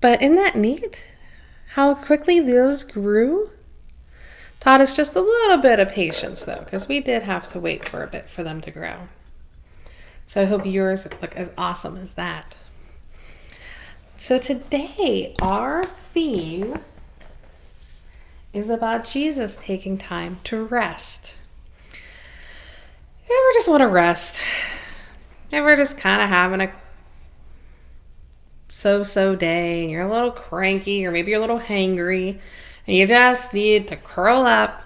But isn't that neat? How quickly those grew? Taught us just a little bit of patience, though, because we did have to wait for a bit for them to grow. So I hope yours look as awesome as that. So today, our theme is about Jesus taking time to rest. Ever just want to rest? Ever just kind of having a so-so day, and you're a little cranky, or maybe you're a little hangry, and you just need to curl up,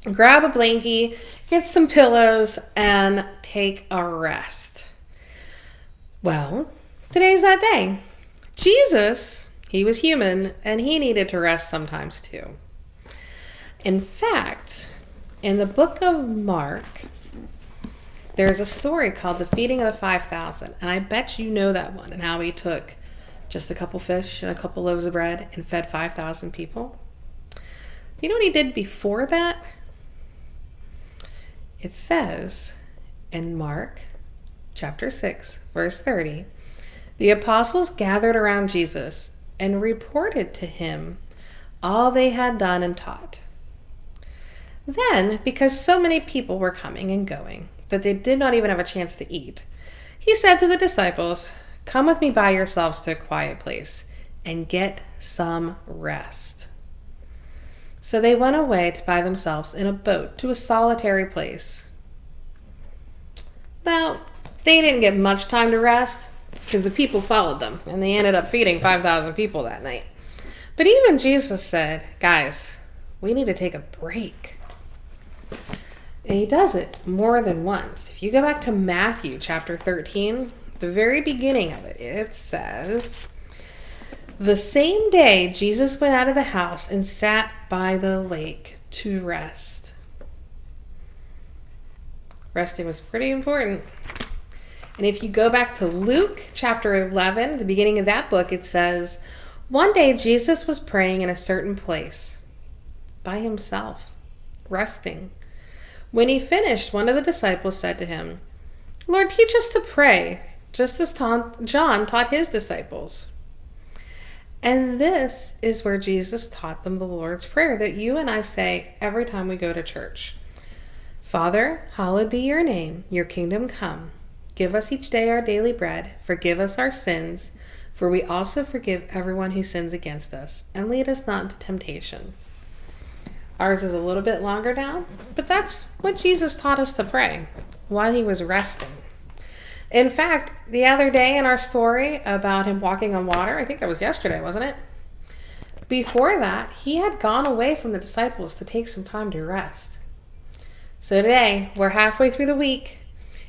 grab a blankie, get some pillows, and take a rest. Well, today's that day. Jesus, he was human, and he needed to rest sometimes too. In fact, in the book of Mark, there's a story called the feeding of the 5,000, and I bet you know that one, and how he took just a couple fish and a couple loaves of bread and fed 5,000 people. Do you know what he did before that? It says in Mark chapter 6, verse 30, the apostles gathered around Jesus and reported to him all they had done and taught. Then, because so many people were coming and going that they did not even have a chance to eat, he said to the disciples, "Come with me by yourselves to a quiet place and get some rest." So they went away by themselves in a boat to a solitary place. Now, they didn't get much time to rest because the people followed them, and they ended up feeding 5,000 people that night. But even Jesus said, guys, we need to take a break. And he does it more than once. If you go back to Matthew chapter 13, the very beginning of it, it says, the same day Jesus went out of the house and sat by the lake to rest. Resting was pretty important. And if you go back to Luke chapter 11, the beginning of that book, it says, one day Jesus was praying in a certain place by himself, resting. When he finished, one of the disciples said to him, Lord, teach us to pray, just as John taught his disciples. And this is where Jesus taught them the Lord's Prayer that you and I say every time we go to church. Father, hallowed be your name, your kingdom come. Give us each day our daily bread. Forgive us our sins, for we also forgive everyone who sins against us. And lead us not into temptation. Ours is a little bit longer down, but that's what Jesus taught us to pray while he was resting. In fact, the other day in our story about him walking on water, I think that was yesterday, wasn't it? Before that, he had gone away from the disciples to take some time to rest. So today, we're halfway through the week,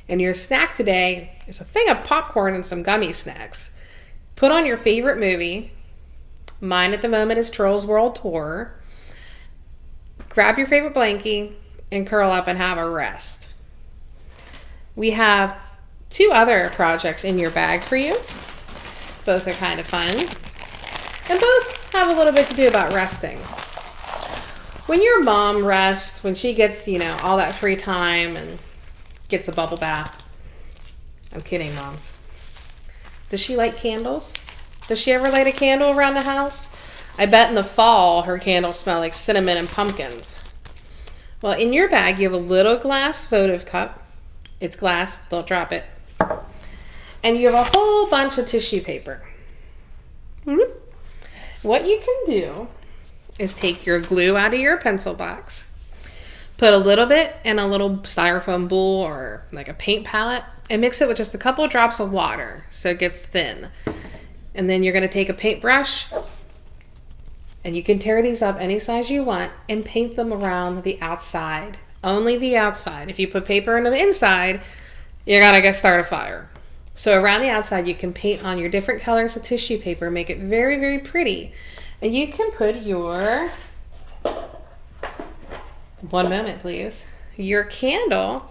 and your snack today is a thing of popcorn and some gummy snacks. Put on your favorite movie. Mine at the moment is Trolls World Tour. Grab your favorite blankie and curl up and have a rest. We have 2 other projects in your bag for you. Both are kind of fun. And both have a little bit to do about resting. When your mom rests, when she gets, all that free time and gets a bubble bath. I'm kidding, moms. Does she light candles? Does she ever light a candle around the house? I bet in the fall her candles smell like cinnamon and pumpkins. Well, in your bag you have a little glass votive cup. It's glass, don't drop it. And you have a whole bunch of tissue paper. What you can do is take your glue out of your pencil box, put a little bit in a little styrofoam bowl or like a paint palette, and mix it with just a couple of drops of water so it gets thin. And then you're going to take a paintbrush, and you can tear these up any size you want and paint them around the outside. Only the outside. If you put paper in the inside, you're going to start a fire. So around the outside, you can paint on your different colors of tissue paper, make it very, very pretty. And you can put your, one moment please, your candle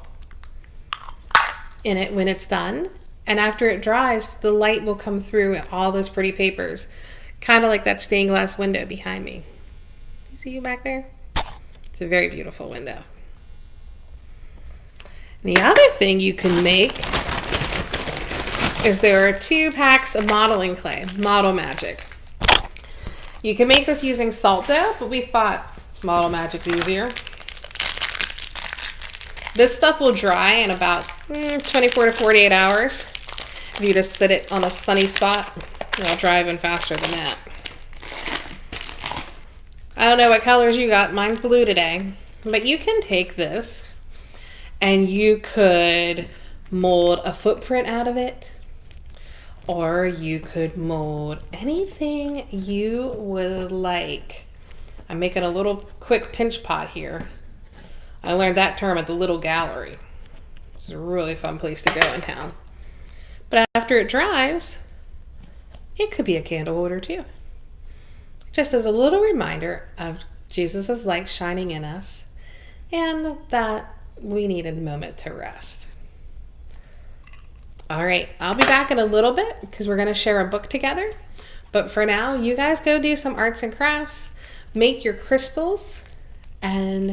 in it when it's done. And after it dries, the light will come through all those pretty papers. Kind of like that stained glass window behind me. You see you back there? It's a very beautiful window. And the other thing you can make is there are 2 packs of modeling clay, Model Magic. You can make this using salt dough, but we thought Model Magic's easier. This stuff will dry in about 24 to 48 hours. If you just sit it on a sunny spot, it'll dry even faster than that. I don't know what colors you got. Mine's blue today. But you can take this and you could mold a footprint out of it. Or you could mold anything you would like. I'm making a little quick pinch pot here. I learned that term at the Little Gallery. It's a really fun place to go in town. But after it dries, it could be a candle holder too. Just as a little reminder of Jesus' light shining in us and that we need a moment to rest. All right, I'll be back in a little bit because we're going to share a book together. But for now, you guys go do some arts and crafts, make your crystals, and